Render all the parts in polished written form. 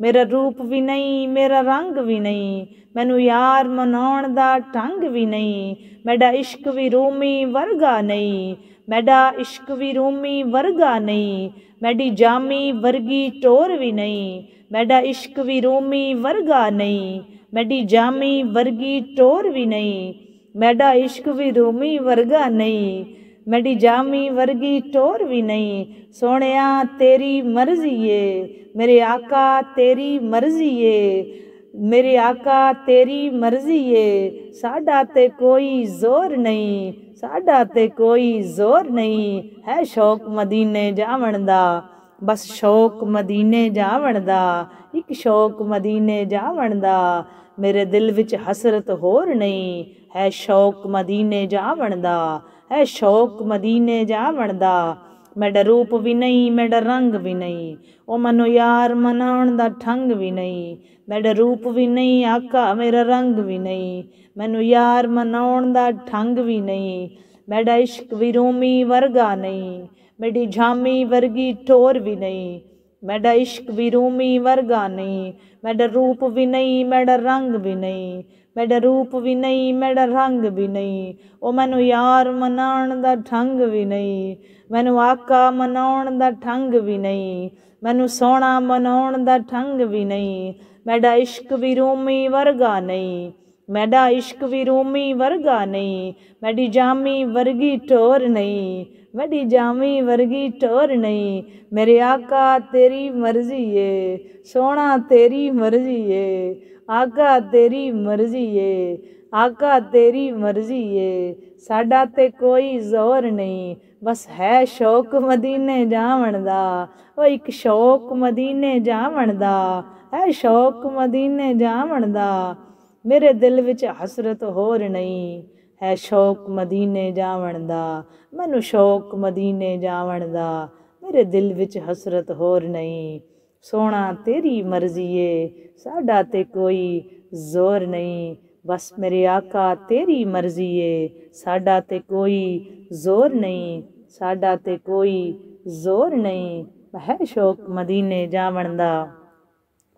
ਮੇਰਾ ਰੂਪ ਵੀ ਨਹੀਂ, ਮੇਰਾ ਰੰਗ ਵੀ ਨਹੀਂ, ਮੈਨੂੰ ਯਾਰ ਮਨਾਉਣ ਦਾ ਢੰਗ ਵੀ ਨਹੀਂ, ਮੇਰਾ ਇਸ਼ਕ ਵੀ ਰੂਮੀ ਵਰਗਾ ਨਹੀਂ, ਮੇਰਾ ਇਸ਼ਕ ਵੀ ਰੂਮੀ ਵਰਗਾ ਨਹੀਂ, ਮੇਰੀ ਜਾਮੀ ਵਰਗੀ ਟੋਰ ਵੀ ਨਹੀਂ, ਮੇਰਾ ਇਸ਼ਕ ਵੀ ਰੂਮੀ ਵਰਗਾ ਨਹੀਂ, ਮੇਰੀ ਜਾਮੀ ਵਰਗੀ ਟੋਰ ਵੀ ਨਹੀਂ, ਮੇਰਾ ਇਸ਼ਕ ਵੀ ਰੂਮੀ ਵਰਗਾ ਨਹੀਂ, ਮੇਰੀ ਜਾਮੀ ਵਰਗੀ ਟੋਰ ਵੀ ਨਹੀਂ। ਸੋਹਣਿਆ ਤੇਰੀ ਮਰਜ਼ੀ ਏ ਮੇਰੇ ਆਕਾ, ਤੇਰੀ ਮਰਜ਼ੀ ਏ ਮੇਰੇ ਆਕਾ, ਤੇਰੀ ਮਰਜ਼ੀ ਏ, ਸਾਡਾ ਤੇ ਕੋਈ ਜ਼ੋਰ ਨਹੀਂ, ਸਾਡਾ ਤੇ ਕੋਈ ਜ਼ੋਰ ਨਹੀਂ, ਹੈ ਸ਼ੌਕ ਮਦੀਨੇ ਜਾਵਣ ਦਾ, ਬਸ ਸ਼ੌਕ ਮਦੀਨੇ ਜਾਵਣ ਦਾ, ਇੱਕ ਸ਼ੌਕ ਮਦੀਨੇ ਜਾਵਣ ਦਾ, ਮੇਰੇ ਦਿਲ ਵਿੱਚ ਹਸਰਤ ਹੋਰ ਨਹੀਂ, ਹੈ ਸ਼ੌਕ ਮਦੀਨੇ ਜਾਵਣ ਦਾ, ਹੈ ਸ਼ੌਕ ਮਦੀਨੇ ਜਾਵਣ ਦਾ। ਮੇਰਾ ਰੂਪ ਵੀ ਨਹੀਂ, ਮੇਰਾ ਰੰਗ ਵੀ ਨਹੀਂ, ਉਹ ਮੈਨੂੰ ਯਾਰ ਮਨਾਉਣ ਦਾ ਠੰਗ ਵੀ ਨਹੀਂ, ਮੇਰਾ ਰੂਪ ਵੀ ਨਹੀਂ ਆਕਾ, ਮੇਰਾ ਰੰਗ ਵੀ ਨਹੀਂ, ਮੈਨੂੰ ਯਾਰ ਮਨਾਉਣ ਦਾ ਠੰਗ ਵੀ ਨਹੀਂ, ਮੇਰਾ ਇਸ਼ਕ ਵੀ ਰੂਮੀ ਵਰਗਾ ਨਹੀਂ, ਮੇਰੀ ਜਾਮੀ ਵਰਗੀ ਟੋਰ ਵੀ ਨਹੀਂ, ਮੇਰਾ ਇਸ਼ਕ ਵੀ ਰੂਮੀ ਵਰਗਾ ਨਹੀਂ, ਮੇਰਾ ਰੂਪ ਵੀ ਨਹੀਂ, ਮੇਰਾ ਰੰਗ ਵੀ ਨਹੀਂ, ਮੇਰਾ ਰੂਪ ਵੀ ਨਹੀਂ, ਮੇਰਾ ਰੰਗ ਵੀ ਨਹੀਂ, ਉਹ ਮੈਨੂੰ ਯਾਰ ਮਨਾਉਣ ਦਾ ਠੰਗ ਵੀ ਨਹੀਂ, ਮੈਨੂੰ ਆਕਾ ਮਨਾਉਣ ਦਾ ਠੰਗ ਵੀ ਨਹੀਂ, ਮੈਨੂੰ ਸੋਹਣਾ ਮਨਾਉਣ ਦਾ ਠੰਗ ਵੀ ਨਹੀਂ, ਮੇਰਾ ਇਸ਼ਕ ਵੀ ਰੂਮੀ ਵਰਗਾ ਨਹੀਂ, ਮੇਰਾ ਇਸ਼ਕ ਵੀ ਰੂਮੀ ਵਰਗਾ ਨਹੀਂ, ਮੇਰੀ ਜਾਮੀ ਵਰਗੀ ਟੋਰ ਨਹੀਂ, ਮੇਰੀ ਜਾਮੀ ਵਰਗੀ ਟੋਰ ਨਹੀਂ, ਮੇਰੇ ਆਕਾ ਤੇਰੀ ਮਰਜ਼ੀ ਏ, ਸੋਹਣਾ ਤੇਰੀ ਮਰਜ਼ੀ ਏ, ਆਕਾ ਤੇਰੀ ਮਰਜ਼ੀ ਏ, ਆਕਾ ਤੇਰੀ ਮਰਜ਼ੀ ਏ, ਸਾਡਾ ਤੇ ਕੋਈ ਜ਼ੋਰ ਨਹੀਂ, ਬਸ ਹੈ ਸ਼ੌਕ ਮਦੀਨੇ ਜਾਵਣ ਦਾ, ਉਹ ਇੱਕ ਸ਼ੌਕ ਮਦੀਨੇ ਜਾਵਣ ਦਾ, ਹੈ ਸ਼ੌਕ ਮਦੀਨੇ ਜਾਵਣ ਦਾ, ਮੇਰੇ ਦਿਲ ਵਿੱਚ ਹਸਰਤ ਹੋਰ ਨਹੀਂ, ਹੈ ਸ਼ੌਕ ਮਦੀਨੇ ਜਾਵਣ ਦਾ, ਮੈਨੂੰ ਸ਼ੌਕ ਮਦੀਨੇ ਜਾਵਣ ਦਾ, ਮੇਰੇ ਦਿਲ ਵਿੱਚ ਹਸਰਤ ਹੋਰ ਨਹੀਂ, ਸੋਹਣਾ ਤੇਰੀ ਮਰਜ਼ੀ ਏ, ਸਾਡਾ ਤੇ ਕੋਈ ਜ਼ੋਰ ਨਹੀਂ, ਬਸ ਮੇਰੇ ਆਕਾ ਤੇਰੀ ਮਰਜ਼ੀ ਏ, ਸਾਡਾ ਤੇ ਕੋਈ ਜ਼ੋਰ ਨਹੀਂ, ਸਾਡਾ ਤੇ ਕੋਈ ਜ਼ੋਰ ਨਹੀਂ, ਹੈ ਸ਼ੌਕ ਮਦੀਨੇ ਜਾਵਣ ਦਾ,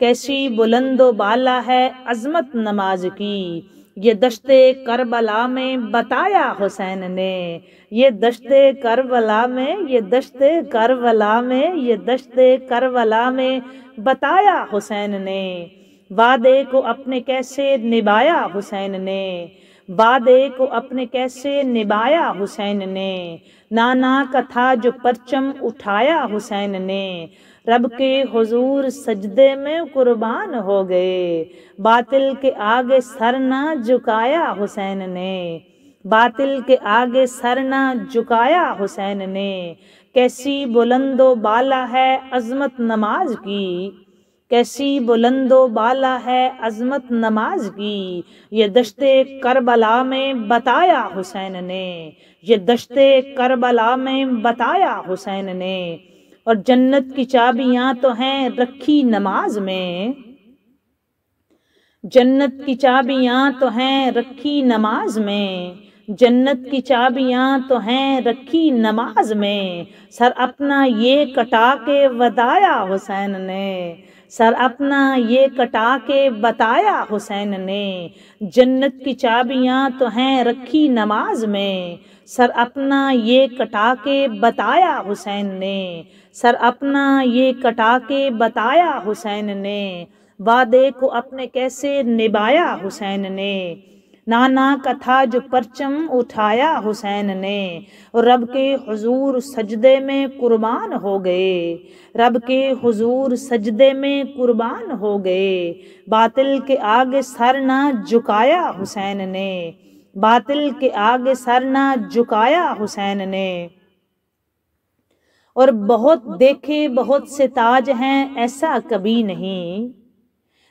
کیسی بلند و بالا ہے عظمت نماز کی، یہ دشت کربلا میں بتایا حسین نے، یہ دشت کربلا میں، یہ دشت کربلا میں، یہ دشت کربلا میں بتایا حسین نے، وعدے کو اپنے کیسے نبھایا حسین نے، وعدے کو اپنے کیسے نبھایا حسین نے، نانا کا تھا جو پرچم اٹھایا حسین نے، رب کے حضور سجدے میں قربان ہو گئے، باطل کے آگے سر نہ جھکایا حسین نے، باطل کے آگے سر نہ جھکایا حسین نے، کیسی بلند و بالا ہے عظمت نماز کی، کیسی بلند و بالا ہے عظمت نماز کی، یہ دشت کربلا میں بتایا حسین نے، یہ دشت کربلا میں بتایا حسین نے، اور جنت کی چابیاں تو ہیں رکھی نماز میں، جنت کی چابیاں تو ہیں رکھی نماز میں، جنت کی چابیاں تو ہیں رکھی نماز میں، سر اپنا یہ کٹا کے بتایا حسین نے، سر اپنا یہ کٹا کے بتایا حسین نے، جنت کی چابیاں تو ہیں رکھی نماز میں، سر اپنا یہ کٹا کے بتایا حسین نے، سر اپنا یہ کٹا کے بتایا حسین نے، وعدے کو اپنے کیسے نبھایا حسین نے، نانا کا تھا جو پرچم اٹھایا حسین نے، اور رب کے حضور سجدے میں قربان ہو گئے، رب کے حضور سجدے میں قربان ہو گئے، باطل کے آگے سر نہ جھکایا حسین نے، باطل کے آگے سر نہ جھکایا حسین نے، اور بہت دیکھے بہت سے تاج ہیں ایسا کبھی نہیں،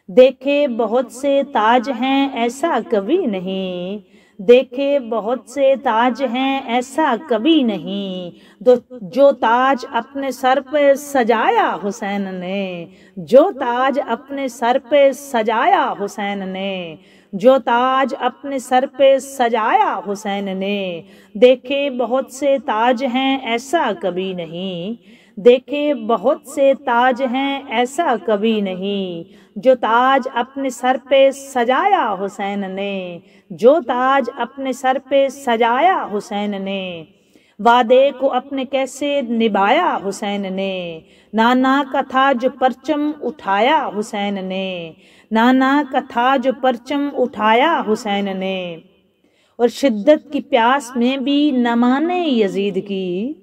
دیکھے بہت سے تاج ہیں ایسا کبھی نہیں، دیکھے بہت سے تاج ہیں ایسا کبھی نہیں، جو تاج اپنے سر پہ سجایا حسین نے، جو تاج اپنے سر پہ سجایا حسین نے، جو تاج اپنے سر پہ سجایا حسین نے، دیکھے بہت سے تاج ہیں ایسا کبھی نہیں، دیکھے بہت سے تاج ہیں ایسا کبھی نہیں، جو تاج اپنے سر پہ سجایا حسین نے، جو تاج اپنے سر پہ سجایا حسین نے، وعدے کو اپنے کیسے نبھایا حسین نے، نانا کا تھا جو پرچم اٹھایا حسین نے، نانا کا تھا جو پرچم اٹھایا حسین نے، اور شدت کی پیاس میں بھی نہ مانے یزید کی،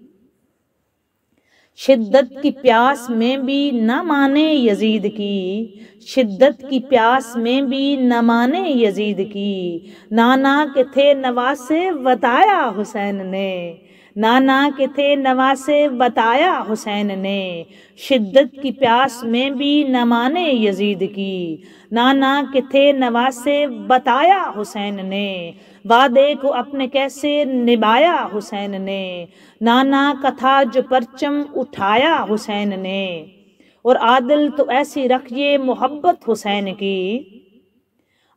شدت کی پیاس میں بھی نہ مانے یزید کی، شدت کی پیاس میں بھی نہ مانے یزید کی، نانا کے تھے نواسے بتایا حسین نے، نانا کے تھے نواسے بتایا حسین نے، شدت کی پیاس میں بھی نہ مانے یزید کی، نانا کے تھے نواسے بتایا حسین نے، وعدے کو اپنے کیسے نبھایا حسین نے، نانا کا تھا جو پرچم اٹھایا حسین نے، اور عادل تو ایسی رکھ یہ محبت حسین کی،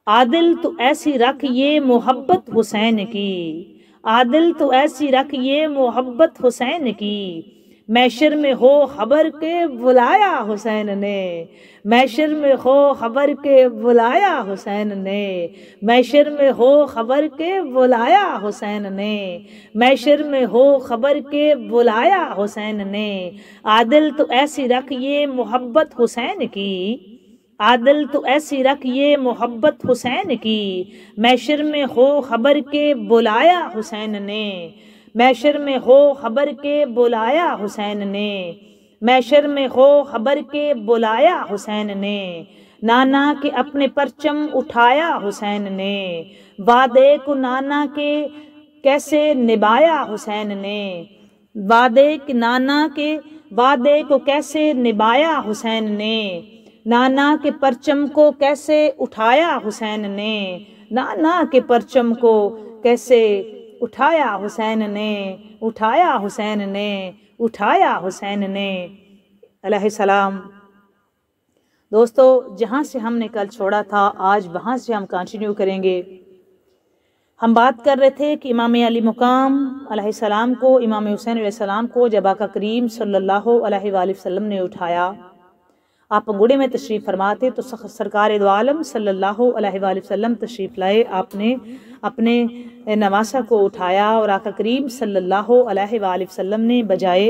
عادل تو ایسی رکھ یہ محبت حسین کی، عادل تو ایسی رکھ یہ محبت حسین کی، محشر میں ہو خبر کے بلایا حسین نے، محشر میں ہو خبر کے بلایا حسین نے، محشر میں ہو خبر کے بلایا حسین نے، محشر میں ہو خبر کے بلایا حسین نے، عادل تو ایسی رکھ یہ محبت حسین کی، عادل تو ایسی رکھ یہ محبت حسین کی، محشر میں ہو خبر کے بلایا حسین نے، محشر میں ہو خبر کے بلایا حسین نے، محشر میں ہو خبر کے بلایا حسین نے، نانا کے اپنے پرچم اٹھایا حسین نے، وعدے کو نانا کے کیسے نبھایا حسین نے، وعدے کے نانا کے وعدے کو کیسے نبھایا حسین نے، نانا کے پرچم کو کیسے اٹھایا حسین نے، نانا کے پرچم کو کیسے اٹھایا حسین نے، اٹھایا حسین نے، اٹھایا حسین نے علیہ السلام۔ دوستو، جہاں سے ہم نے کل چھوڑا تھا آج وہاں سے ہم کنٹینیو کریں گے۔ ہم بات کر رہے تھے کہ امام علی مقام علیہ السلام کو، امام حسین علیہ السلام کو جب آقا کریم صلی اللہ علیہ وآلہ وسلم نے اٹھایا، آپ پنگوڑے میں تشریف فرما تھے تو سرکار دو عالم صلی اللہ علیہ وآلہ وسلم تشریف لائے، آپ نے اپنے نواسہ کو اٹھایا اور آقا کریم صلی اللہ علیہ وآلہ وسلم نے بجائے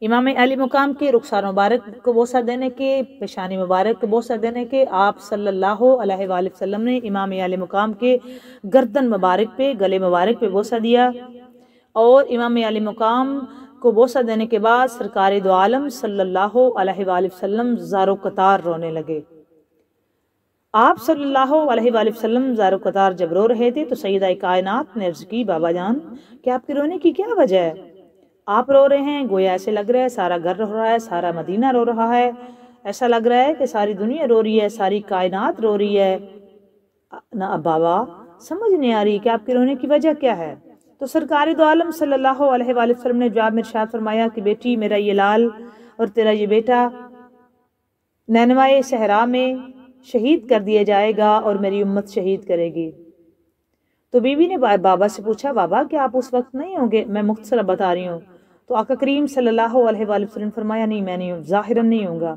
امام علی مقام کے رخسار مبارک کو بوسہ دینے کے، پیشانی مبارک کو بوسہ دینے کے، آپ صلی اللہ علیہ وآلہ وسلم نے امام علی مقام کے گردن مبارک پہ، گلے مبارک پہ بوسہ دیا، اور امام علی مقام کو بوسہ دینے کے بعد سرکار دو عالم صلی اللہ علیہ وآلہ وسلم زارو قطار رونے لگے۔ آپ صلی اللہ علیہ وآلہ وسلم زارو قطار جب رو رہے تھے تو سیدہ کائنات نے عرض کی بابا جان کہ آپ کے رونے کی کیا وجہ ہے؟ آپ رو رہے ہیں، گویا ایسے لگ رہا ہے سارا گھر رو رہا ہے، سارا مدینہ رو رہا ہے، ایسا لگ رہا ہے کہ ساری دنیا رو رہی ہے، ساری کائنات رو رہی ہے۔ نا بابا سمجھ نہیں آ رہی کہ آپ کے رونے کی وجہ کیا ہے؟ تو سرکار دو عالم صلی اللہ علیہ وآلہ وسلم نے جواب میں ارشاد فرمایا کہ بیٹی میرا یہ لال اور تیرا یہ بیٹا نینوائے صحرا میں شہید کر دیا جائے گا اور میری امت شہید کرے گی۔ تو بی بی نے بابا سے پوچھا بابا کیا آپ اس وقت نہیں ہوں گے؟ میں مختصر بتا رہی ہوں۔ تو آقا کریم صلی اللہ علیہ وآلہ وسلم نے فرمایا نہیں میں نہیں ہوں، ظاہراً نہیں ہوں گا۔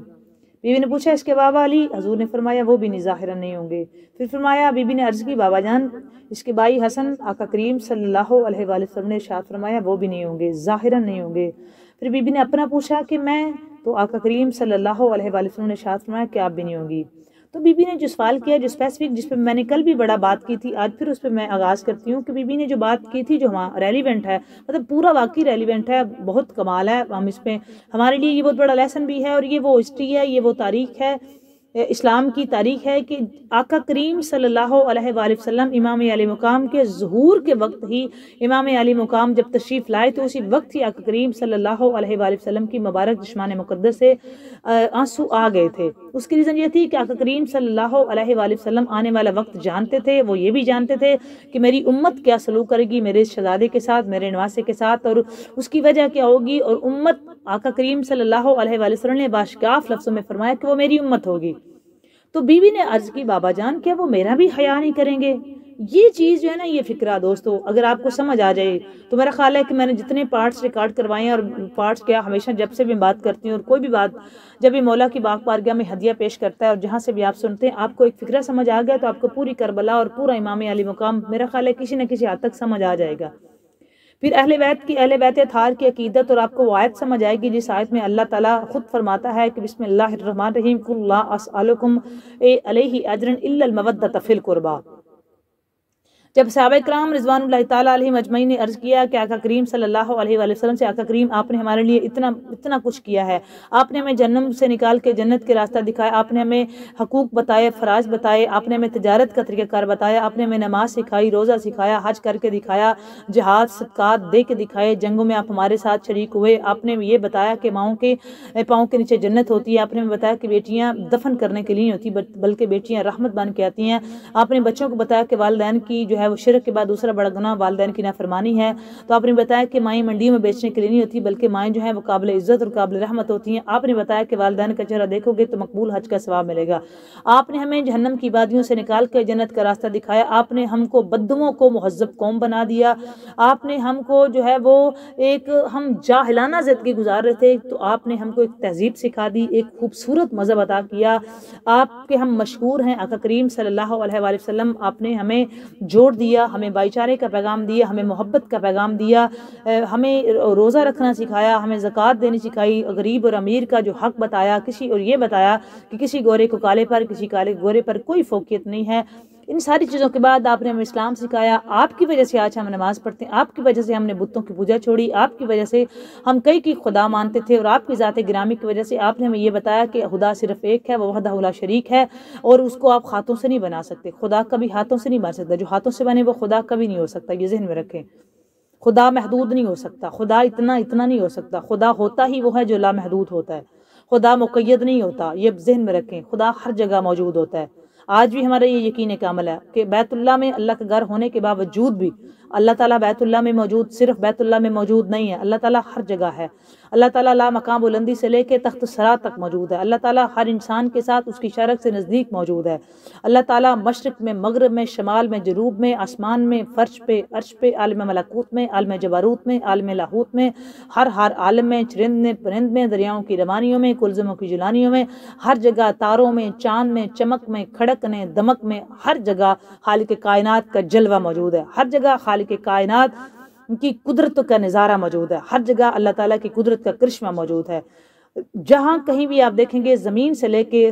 بی بی نے پوچھا اس کے بابا علی؟ حضور نے فرمایا وہ بھی نہیں، ظاہراً نہیں ہوں گے۔ پھر فرمایا بی بی نے عرض کی بابا جان اس کے بھائی حسن؟ آقا کریم صلی اللہ علیہ وآلہ وسلم نے ارشاد فرمایا وہ بھی نہیں ہوں گے، ظاہراً نہیں ہوں گے۔ پھر بی بی نے اپنا پوچھا کہ میں؟ تو آقا کریم صلی اللہ علیہ وآلہ وسلم نے ارشاد فرمایا کہ آپ بھی نہیں ہوں گی۔ تو بی بی نے جو سوال کیا، جو اسپیسیفک، جس پہ میں نے کل بھی بڑا بات کی تھی، آج پھر اس پہ میں آغاز کرتی ہوں کہ بی بی نے جو بات کی تھی جو ریلیونٹ ہے، مطلب پورا واقعی ریلیونٹ ہے، بہت کمال ہے، ہم اس پہ ہمارے لیے یہ بہت بڑا لیسن بھی ہے، اور یہ وہ ہسٹری ہے، یہ وہ تاریخ ہے، اسلام کی تاریخ ہے کہ آقا کریم صلی اللہ علیہ وآلہ وسلم امام علی مقام کے ظہور کے وقت ہی، امام علی مقام جب تشریف لائے تو اسی وقت ہی آقا کریم صلی اللہ علیہ وآلہ وسلم کی مبارک جسمان مقدس سے آنسو آ گئے تھے۔ اس کی ریزن یہ تھی کہ آقا کریم صلی اللہ علیہ وآلہ وسلم آنے والا وقت جانتے تھے، وہ یہ بھی جانتے تھے کہ میری امت کیا سلوک کرے گی میرے شہزادے کے ساتھ، میرے نواسے کے ساتھ، اور اس کی وجہ کیا ہوگی، اور امت آقا کریم صلی اللہ علیہ وآلہ وسلم نے باشکاف لفظوں میں فرمایا کہ وہ میری امت ہوگی۔ تو بی بی نے عرض کی بابا جان کیا وہ میرا بھی حیا نہیں کریں گے؟ یہ چیز جو ہے نا، یہ فکرہ دوستو اگر آپ کو سمجھ آ جائے تو میرا خیال ہے کہ میں نے جتنے پارٹس ریکارڈ کروائے ہیں، اور پارٹس کیا ہمیشہ جب سے بھی بات کرتی ہوں اور کوئی بھی بات جب بھی مولا کی باغ بارگاہ میں ہدیہ پیش کرتا ہے اور جہاں سے بھی آپ سنتے ہیں، آپ کو ایک فکرہ سمجھ آ گیا تو آپ کو پوری کربلا اور پورا امام علی مقام میرا خیال ہے کسی نہ کسی حد تک سمجھ آ جائے گا۔ پھر اہل بیت اطہار کی عقیدت، اور آپ کو وہ آیت سمجھ آئے گی جس آیت میں اللہ تعالیٰ خود فرماتا ہے کہ بسم اللہ الرحمن الرحیم قل لا اسألکم علیہ اجرا الا المودۃ فی القربی۔ جب صحابہ کرام رضوان اللہ تعالیٰ علیہم اجمعین نے عرض کیا کہ آقا کریم صلی اللہ علیہ وآلہ وسلم سے آقا کریم آپ نے ہمارے لیے اتنا کچھ کیا ہے، آپ نے ہمیں جہنم سے نکال کے جنت کے راستہ دکھایا، آپ نے ہمیں حقوق بتائے، فرائض بتائے، آپ نے ہمیں تجارت کا طریقہ کار بتایا، آپ نے ہمیں نماز سکھائی، روزہ سکھایا، حج کر کے دکھایا، جہاد صدقات دے کے دکھائے، جنگوں میں آپ ہمارے ساتھ شریک ہوئے، آپ نے یہ بتایا کہ ماؤں کے پاؤں کے نیچے جنت ہوتی ہے، آپ نے بتایا کہ بیٹیاں دفن کرنے کے لیے ہوتی بلکہ بیٹیاں رحمت بن کے آتی ہیں، آپ نے بچوں کو بتایا کہ والدین کی جو ہے وہ شرک کے بعد دوسرا بڑا گناہ والدین کی نافرمانی ہے، تو آپ نے بتایا کہ مائیں منڈیوں میں بیچنے کے لیے نہیں ہوتی بلکہ مائیں جو ہیں وہ قابل عزت اور قابل رحمت ہوتی ہیں، آپ نے بتایا کہ والدین کا چہرہ دیکھو گے تو مقبول حج کا ثواب ملے گا، آپ نے ہمیں جہنم کی وادیوں سے نکال کے جنت کا راستہ دکھایا، آپ نے ہم کو بددوؤں کو مہذب قوم بنا دیا، آپ نے ہم کو جو ہے وہ ایک ہم جاہلانہ زندگی گزار رہے تھے تو آپ نے ہم کو ایک تہذیب سکھا دی، ایک خوبصورت مذہب عطا کیا، آپ کے ہم مشکور ہیں آقا کریم صلی اللہ علیہ وآلہ وسلم، آپ نے ہمیں جوڑ دیا، ہمیں بھائی چارے کا پیغام دیا، ہمیں محبت کا پیغام دیا، ہمیں روزہ رکھنا سکھایا، ہمیں زکوٰۃ دینی سکھائی، غریب اور امیر کا جو حق بتایا، اور یہ بتایا کہ کسی گورے کو کالے پر، کسی کالے گورے پر کوئی فوقیت نہیں ہے۔ ان ساری چیزوں کے بعد آپ نے ہمیں اسلام سکھایا، آپ کی وجہ سے آج ہم نماز پڑھتے ہیں، آپ کی وجہ سے ہم نے بتوں کی پوجا چھوڑی، آپ کی وجہ سے ہم کئی کی خدا مانتے تھے، اور آپ کی ذات گرامی کی وجہ سے آپ نے ہمیں یہ بتایا کہ خدا صرف ایک ہے، وہ وحدہ لا شریک ہے، اور اس کو آپ ہاتھوں سے نہیں بنا سکتے، خدا کبھی ہاتھوں سے نہیں بن سکتا، جو ہاتھوں سے بنے وہ خدا کبھی نہیں ہو سکتا، یہ ذہن میں رکھیں، خدا محدود نہیں ہو سکتا، خدا اتنا نہیں ہو سکتا، خدا ہوتا ہی وہ ہے جو لا محدود ہوتا ہے، خدا مقید نہیں ہوتا، یہ ذہن میں رکھیں، خدا ہر جگہ موجود ہوتا ہے۔ آج بھی ہمارا یہ یقین کا عمل ہے کہ بیت اللہ میں اللہ کا گھر ہونے کے باوجود بھی اللہ تعالیٰ بیت اللہ میں موجود صرف بیت اللہ میں موجود نہیں ہے، اللہ تعالیٰ ہر جگہ ہے۔ اللہ تعالیٰ لا مقام بلندی سے لے کے تخت سرا تک موجود ہے۔ اللہ تعالیٰ ہر انسان کے ساتھ اس کی شرک سے نزدیک موجود ہے۔ اللہ تعالیٰ مشرق میں، مغرب میں، شمال میں، جنوب میں، آسمان میں، فرش پہ، عرش پہ، عالم ملکوت میں، عالم جبروت میں، عالم لاہوت میں، ہر عالم میں، چرند میں، پرند میں، دریاؤں کی روانیوں میں، کلزموں کی جلانیوں میں، ہر جگہ تاروں میں، چاند میں، چمک میں، کھڑکنے دمک میں، ہر جگہ خالق کائنات کا جلوہ موجود ہے۔ ہر جگہ خالق کائنات کی قدرت کا نظارہ موجود ہے۔ ہر جگہ اللہ تعالیٰ کی قدرت کا کرشمہ موجود ہے۔ جہاں کہیں بھی آپ دیکھیں گے، زمین سے لے کے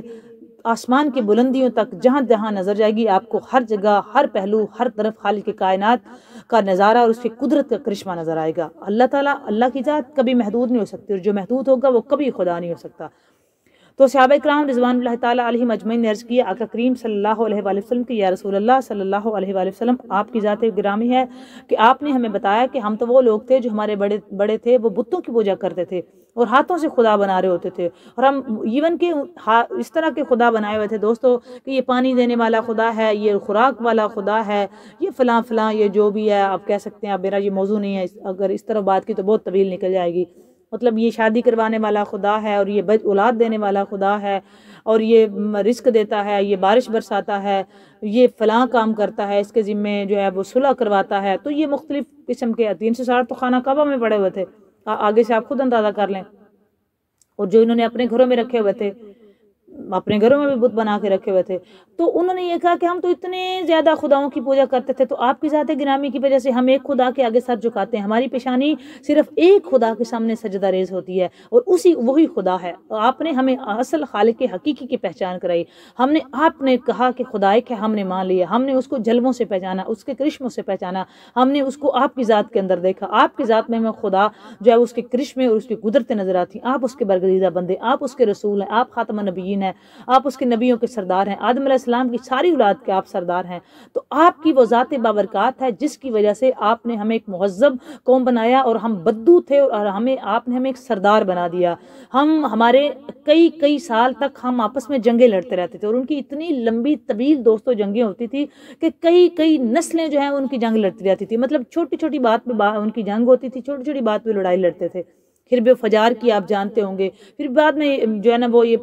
آسمان کی بلندیوں تک، جہاں جہاں نظر جائے گی آپ کو ہر جگہ، ہر پہلو، ہر طرف خالق کائنات کا نظارہ اور اس کی قدرت کا کرشمہ نظر آئے گا۔ اللہ تعالیٰ، اللہ کی ذات کبھی محدود نہیں ہو سکتی، اور جو محدود ہوگا وہ کبھی خدا نہیں ہو سکتا۔ تو صحابہ کرام رضوان اللہ تعالیٰ علیہم اجمعین نے عرض کیا آقا کریم صلی اللہ علیہ وآلہ وسلم کہ یا رسول اللہ صلی اللہ علیہ وآلہ وسلم، آپ کی ذات گرامی ہے کہ آپ نے ہمیں بتایا کہ ہم تو وہ لوگ تھے جو ہمارے بڑے تھے، وہ بتوں کی پوجا کرتے تھے اور ہاتھوں سے خدا بنا رہے ہوتے تھے، اور ہم ایون کہ اس طرح کے خدا بنائے ہوئے تھے دوستو کہ یہ پانی دینے والا خدا ہے، یہ خوراک والا خدا ہے، یہ فلاں فلاں، یہ جو بھی ہے آپ کہہ سکتے ہیں۔ اب میرا یہ موضوع نہیں ہے، اگر اس طرح بات کی تو بہت طویل نکل جائے گی۔ مطلب یہ شادی کروانے والا خدا ہے، اور یہ اولاد دینے والا خدا ہے، اور یہ رزق دیتا ہے، یہ بارش برساتا ہے، یہ فلاں کام کرتا ہے، اس کے ذمے جو ہے وہ صلح کرواتا ہے۔ تو یہ مختلف قسم کے 360 تو خانہ کعبہ میں پڑے ہوئے تھے، آگے سے آپ خود اندازہ کر لیں۔ اور جو انہوں نے اپنے گھروں میں رکھے ہوئے تھے، اپنے گھروں میں بھی بت بنا کے رکھے ہوئے تھے، تو انہوں نے یہ کہا کہ ہم تو اتنے زیادہ خداؤں کی پوجا کرتے تھے، تو آپ کی ذات گرامی کی وجہ سے ہم ایک خدا کے آگے سر جھکاتے ہیں، ہماری پیشانی صرف ایک خدا کے سامنے سجدہ ریز ہوتی ہے، اور وہی خدا ہے۔ آپ نے ہمیں اصل خالق حقیقی کی پہچان کرائی، آپ نے کہا کہ خدا ایک ہے، ہم نے مان لیا، ہم نے اس کو جلووں سے پہچانا، اس کے کرشموں سے پہچانا، ہم نے اس کو آپ کی ذات کے اندر دیکھا۔ آپ کی ذات میں خدا جو ہے اس کے کرشمے اور اس کی قدرتیں نظر آتی ہیں۔ آپ اس کے برگزیدہ بندے، آپ اس کے رسول ہیں، آپ خاتم النبیین ہیں، آپ اس کے نبیوں کے سردار ہیں، آدم علیہ السلام کی ساری اولاد کے آپ سردار ہیں۔ تو آپ کی وہ ذات بابرکات ہے جس کی وجہ سے آپ نے ہمیں ایک مہذب قوم بنایا، اور ہم بدو تھے اور آپ نے ہمیں ایک سردار بنا دیا۔ ہمارے کئی سال تک ہم آپس میں جنگیں لڑتے رہتے تھے، اور ان کی اتنی لمبی طویل دوستوں جنگیں ہوتی تھی کہ کئی نسلیں جو ہیں ان کی جنگ لڑتی رہتی تھی۔ مطلب چھوٹی چھوٹی بات پہ ان کی جنگ ہوتی تھی، چھوٹی چھوٹی بات پہ لڑائی لڑتے تھے۔ حرب فجار کی آپ جانتے ہوں گے، پھر بعد میں جو ہے نا وہ یہ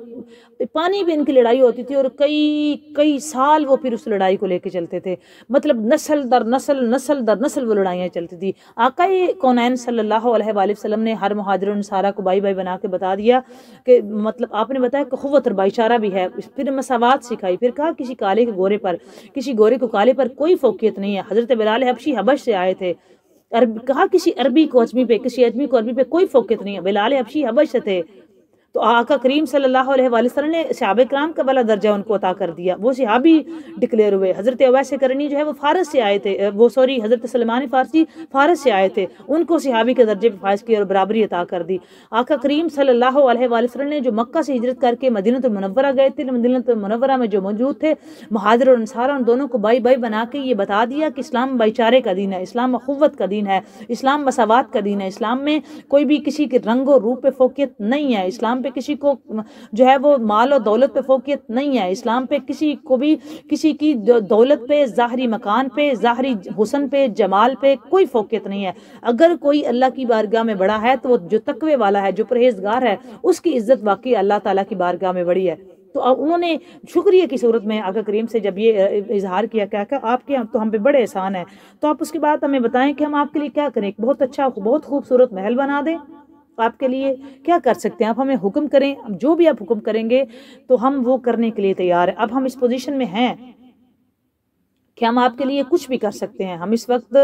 پانی پہ ان کی لڑائی ہوتی تھی، اور کئی سال وہ پھر اس لڑائی کو لے کے چلتے تھے۔ مطلب نسل در نسل وہ لڑائیاں چلتی تھی۔ آقا کونین صلی اللہ علیہ وآلہ وسلم نے ہر مہاجر و انصارہ کو بھائی بنا کے بتا دیا کہ مطلب آپ نے بتایا کہ قوت اور بھائی چارہ بھی ہے، پھر مساوات سکھائی، پھر کہا کسی کالے کے گورے پر، کسی گورے کو کالے پر کوئی فوقیت نہیں ہے۔ حضرت بلال حبشی حبش سے آئے تھے، کہا کسی عربی کو اجمی پہ، کسی اجمی کو عربی پہ کوئی فوقیت نہیں ہے۔ بلال حبشی حبش سے تھے، تو آقا کریم صلی اللہ علیہ وآلہ وسلم نے صحابہ کرام کا بلا درجہ ان کو عطا کر دیا، وہ صحابی ڈکلیئر ہوئے۔ حضرت اویس کرنی جو ہے وہ فارس سے آئے تھے، حضرت سلمان فارسی فارس سے آئے تھے، ان کو صحابی کے درجے پہ فائز کیا اور برابری عطا کر دی۔ آقا کریم صلی اللہ علیہ وآلہ وسلم نے جو مکہ سے ہجرت کر کے مدینہ المنورہ گئے تھے، مدینہ المنورہ میں جو موجود تھے مہاجر اور انصار، ان دونوں کو بھائی بنا کے یہ بتا دیا کہ اسلام بھائی چارے کا دین ہے، اسلام اخوت کا دین ہے، اسلام مساوات کا دین ہے، اسلام میں کوئی بھی کسی کے رنگ و روپ پہ فوقیت نہیں ہے، اسلام پہ کسی کو جو ہے وہ مال و دولت پہ فوقیت نہیں ہے، اسلام پہ کسی کو بھی کسی کی دولت پہ، ظاہری مکان پہ، ظاہری حسن پہ، جمال پہ کوئی فوقیت نہیں ہے۔ اگر کوئی اللہ کی بارگاہ میں بڑا ہے تو وہ جو تقوی والا ہے، جو پرہیزگار ہے، اس کی عزت واقعی اللہ تعالیٰ کی بارگاہ میں بڑی ہے۔ تو انہوں نے شکریہ کی صورت میں آقا کریم سے جب یہ اظہار کیا کہ آپ کے تو ہم پہ بڑے احسان ہیں، تو آپ اس کے بعد ہمیں بتائیں کہ ہم آپ کے لیے کیا کریں، بہت اچھا بہت خوبصورت محل بنا دیں، آپ کے لیے کیا کر سکتے ہیں، آپ ہمیں حکم کریں، جو بھی آپ حکم کریں گے تو ہم وہ کرنے کے لیے تیار ہیں۔ اب ہم اس پوزیشن میں ہیں کہ ہم آپ کے لیے کچھ بھی کر سکتے ہیں، ہم اس وقت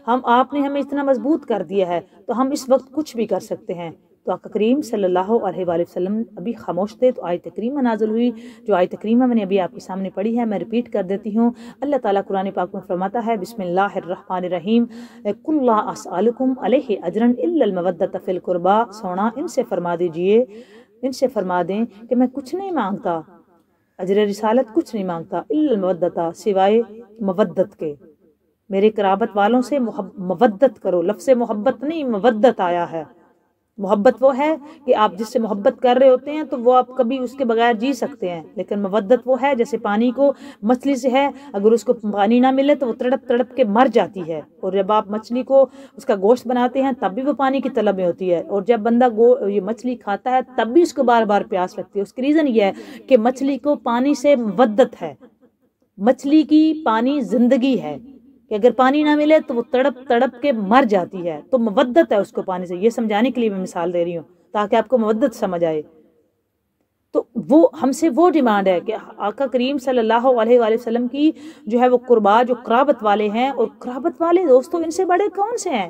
آپ نے ہمیں اتنا مضبوط کر دیا ہے تو ہم اس وقت کچھ بھی کر سکتے ہیں۔ تو آقا کریم صلی اللہ علیہ وآلہ وسلم ابھی خاموش تھے، تو آیت کریمہ نازل ہوئی، جو آیت کریمہ میں نے ابھی آپ کے سامنے پڑھی ہے، میں ریپیٹ کر دیتی ہوں۔ اللہ تعالیٰ قرآن پاک میں فرماتا ہے، بسم اللہ الرحمن الرحیم، قل لا اسألکم علیہ اجرا الا المودۃ فی القربى، سونا ان سے فرما دیجئے، ان سے فرما دیں کہ میں کچھ نہیں مانگتا، اجر رسالت کچھ نہیں مانگتا، الا المودۃ، سوائے مودت کے، میرے قرابت والوں سے مودت کرو، لفظ محبت نہیں مودت آیا ہے، محبت وہ ہے کہ آپ جس سے محبت کر رہے ہوتے ہیں تو وہ آپ کبھی اس کے بغیر جی سکتے ہیں، لیکن مودت وہ ہے جیسے پانی کو مچھلی سے ہے، اگر اس کو پانی نہ ملے تو وہ تڑپ تڑپ کے مر جاتی ہے، اور جب آپ مچھلی کو اس کا گوشت بناتے ہیں تب بھی وہ پانی کی طلب میں ہوتی ہے، اور جب بندہ یہ مچھلی کھاتا ہے تب بھی اس کو بار بار پیاس لگتی ہے۔ اس کی ریزن یہ ہے کہ مچھلی کو پانی سے مودت ہے، مچھلی کی پانی زندگی ہے، کہ اگر پانی نہ ملے تو وہ تڑپ تڑپ کے مر جاتی ہے، تو مودت ہے اس کو پانی سے۔ یہ سمجھانے کے لیے میں مثال دے رہی ہوں تاکہ آپ کو مودت سمجھ آئے۔ تو وہ ہم سے وہ ڈیمانڈ ہے کہ آقا کریم صلی اللہ علیہ وآلہ وسلم کی جو ہے وہ قربا جو قرابت والے ہیں، اور قرابت والے دوستو ان سے بڑے کون سے ہیں؟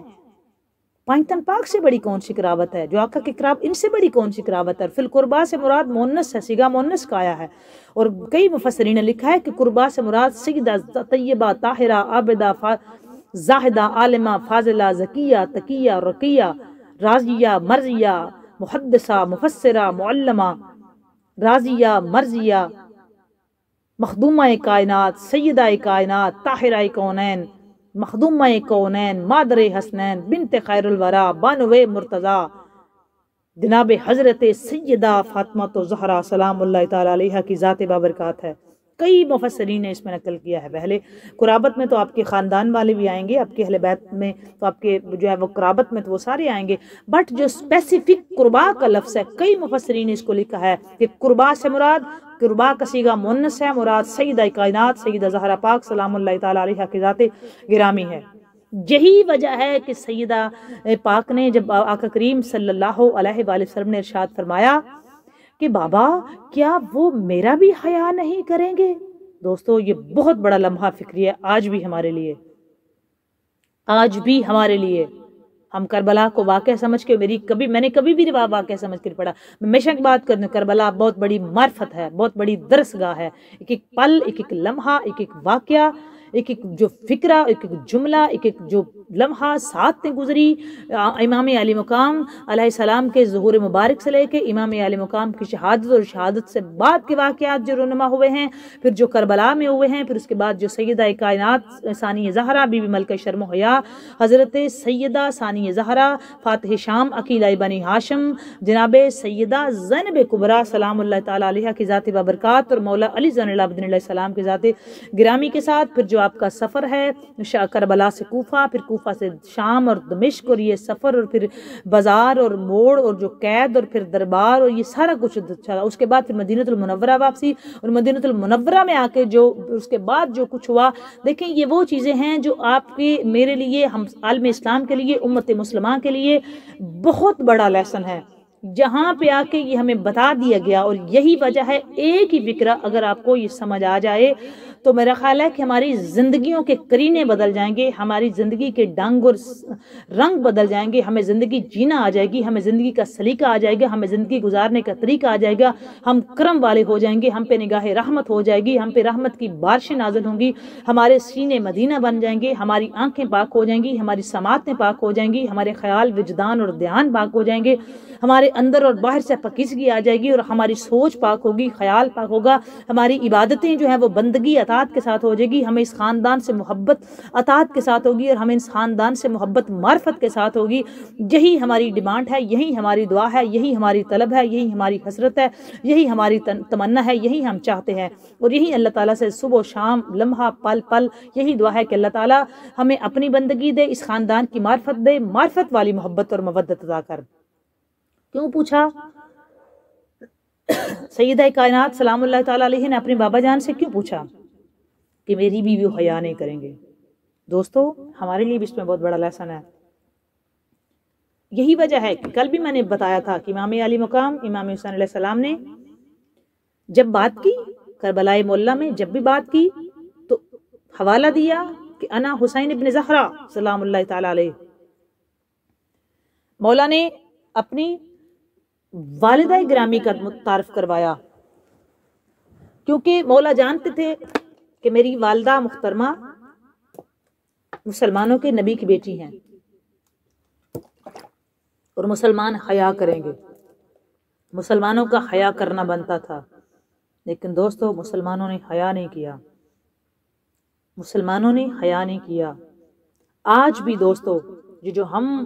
پانچتن پاک سے بڑی کون سی قرابت ہے؟ جو آقا کی ان سے بڑی کون سی قرابت ہے؟ فی القربا سے مراد مونس ہے، صیغہ مونس کا آیا ہے، اور کئی مفسرین نے لکھا ہے کہ قربا سے مراد سیدہ طیبہ طاہرہ عابدہ زاہدہ عالمہ فاضلہ زکیہ تقیہ رقیہ راضیہ مرضیہ محدثہ مفسرہ معلمہ راضیہ مرضیہ مخدومہ کائنات سیدہ کائنات طاہرہ کونین مخدومہ کونین مادر حسنین بنت خیر الورا بانو مرتضی جناب حضرت سیدہ فاطمہ زہرا سلام اللہ تعالی علیہ کی ذات بابرکات ہے۔ کئی مفسرین نے اس میں نقل کیا ہے۔ پہلے قرابت میں تو آپ کے خاندان والے بھی آئیں گے، آپ کے اہل بیت میں تو آپ کے جو ہے وہ قرابت میں تو وہ سارے آئیں گے، بٹ جو اسپیسیفک قربا کا لفظ ہے کئی مفسرین نے اس کو لکھا ہے کہ قربا سے مراد، قربا کا صیغہ مؤنث ہے، مراد سیدہ کائنات سیدہ زہرا پاک سلام اللہ تعالی علیہ کی ذات گرامی ہے۔ یہی وجہ ہے کہ سیدہ پاک نے جب آقا کریم صلی اللہ علیہ وآلہ وسلم نے ارشاد فرمایا کہ بابا کیا وہ میرا بھی حیا نہیں کریں گے؟ دوستو یہ بہت بڑا لمحہ فکری ہے آج بھی ہمارے لیے، آج بھی ہمارے لیے۔ ہم کربلا کو واقعہ سمجھ کے میں نے کبھی بھی واقعہ سمجھ کر پڑھا، میں ہمیشہ کی بات کروں، کربلا بہت بڑی معرفت ہے، بہت بڑی درسگاہ ہے، ایک ایک پل، ایک ایک لمحہ، ایک ایک واقعہ، ایک ایک جو فکرہ، ایک ایک جملہ، ایک ایک جو لمحہ ساتیں گزری امام علی مقام علیہ السلام کے ظہور مبارک سے لے کے امام علی مقام کی شہادت اور شہادت سے بعد کے واقعات جو رونما ہوئے ہیں، پھر جو کربلا میں ہوئے ہیں، پھر اس کے بعد جو سیدہ کائنات ثانی زہرا بی بی ملکہ شرم و حیا حضرت سیدہ ثانی زہرا فاتح شام عقیلہ بنی ہاشم جناب سیدہ زینب کبریٰ سلام اللہ تعالی علیہ کی ذات بابرکات اور مولا علی زین العابدین علیہ السلام کی ذات گرامی کے ساتھ پھر جو آپ کا سفر ہے کربلا سے کوفہ، پھر کوفہ سے شام اور دمشق، اور یہ سفر اور پھر بازار اور موڑ اور جو قید اور پھر دربار اور یہ سارا کچھ چلا، اس کے بعد پھر مدینہ المنورہ واپسی، اور مدینہ المنورہ میں آ کے جو اس کے بعد جو کچھ ہوا، دیکھیں یہ وہ چیزیں ہیں جو آپ کے میرے لیے، ہم عالم اسلام کے لیے، امت مسلمہ کے لیے بہت بڑا لیسن ہے، جہاں پہ آ کے یہ ہمیں بتا دیا گیا۔ اور یہی وجہ ہے، ایک ہی فکرہ اگر آپ کو یہ سمجھ آ جائے تو میرا خیال ہے کہ ہماری زندگیوں کے کرینے بدل جائیں گے، ہماری زندگی کے ڈنگ اور رنگ بدل جائیں گے، ہمیں زندگی جینا آ جائے گی، ہمیں زندگی کا سلیقہ آ جائے گا، ہمیں زندگی گزارنے کا طریقہ آ جائے گا، ہم کرم والے ہو جائیں گے، ہم پہ نگاہ رحمت ہو جائے گی، ہم پہ رحمت کی بارشیں نازل ہوں گی، ہمارے سینے مدینہ بن جائیں گے، ہماری آنکھیں پاک ہو جائیں گی، ہماری سماعتیں پاک ہو جائیں گی، ہمارے خیال وجدان اور دھیان پاک ہو جائیں گے، ہمارے اندر اور باہر سے پاکیزگی آ جائے گی، اور ہماری سوچ پاک ہوگی، خیال پاک ہوگا، ہماری عبادتیں جو ہیں وہ بندگی اطاعت کے ساتھ ہو جائے گی، ہمیں اس خاندان سے محبت اطاعت کے ساتھ ہوگی، اور ہمیں اس خاندان سے محبت معرفت کے ساتھ ہوگی۔ یہی ہماری ڈیمانڈ ہے، یہی ہماری دعا ہے، یہی ہماری طلب ہے، یہی ہماری حسرت ہے، یہی ہماری تمنا ہے، یہی ہم چاہتے ہیں، اور یہی اللہ تعالیٰ سے صبح و شام لمحہ پل پل یہی دعا ہے کہ اللہ تعالیٰ ہمیں اپنی بندگی دے، اس خاندان کی معرفت دے، معرفت والی محبت اور مودت عطا کر۔ کیوں پوچھا؟ سیدہ کائنات سلام اللہ تعالیٰ علیہ نے اپنے بابا جان سے کیوں پوچھا کہ میری بیوی حیا نہیں کریں گے؟ دوستو ہمارے لیے بھی اس میں بہت بڑا لیسن ہے۔ یہی وجہ ہے کہ کل بھی میں نے بتایا تھا کہ امام علی مقام امام حسین علیہ السلام نے جب بات کی کربلا معلیٰ میں، جب بھی بات کی تو حوالہ دیا کہ انا حسین ابن زہرا سلام اللہ تعالیٰ علیہ۔ مولا نے اپنی والدہ گرامی کا متعارف کروایا، کیونکہ مولا جانتے تھے کہ میری والدہ محترمہ مسلمانوں کے نبی کی بیٹی ہیں، اور مسلمان حیا کریں گے، مسلمانوں کا حیا کرنا بنتا تھا، لیکن دوستو مسلمانوں نے حیا نہیں کیا، مسلمانوں نے حیا نہیں کیا۔ آج بھی دوستو جو ہم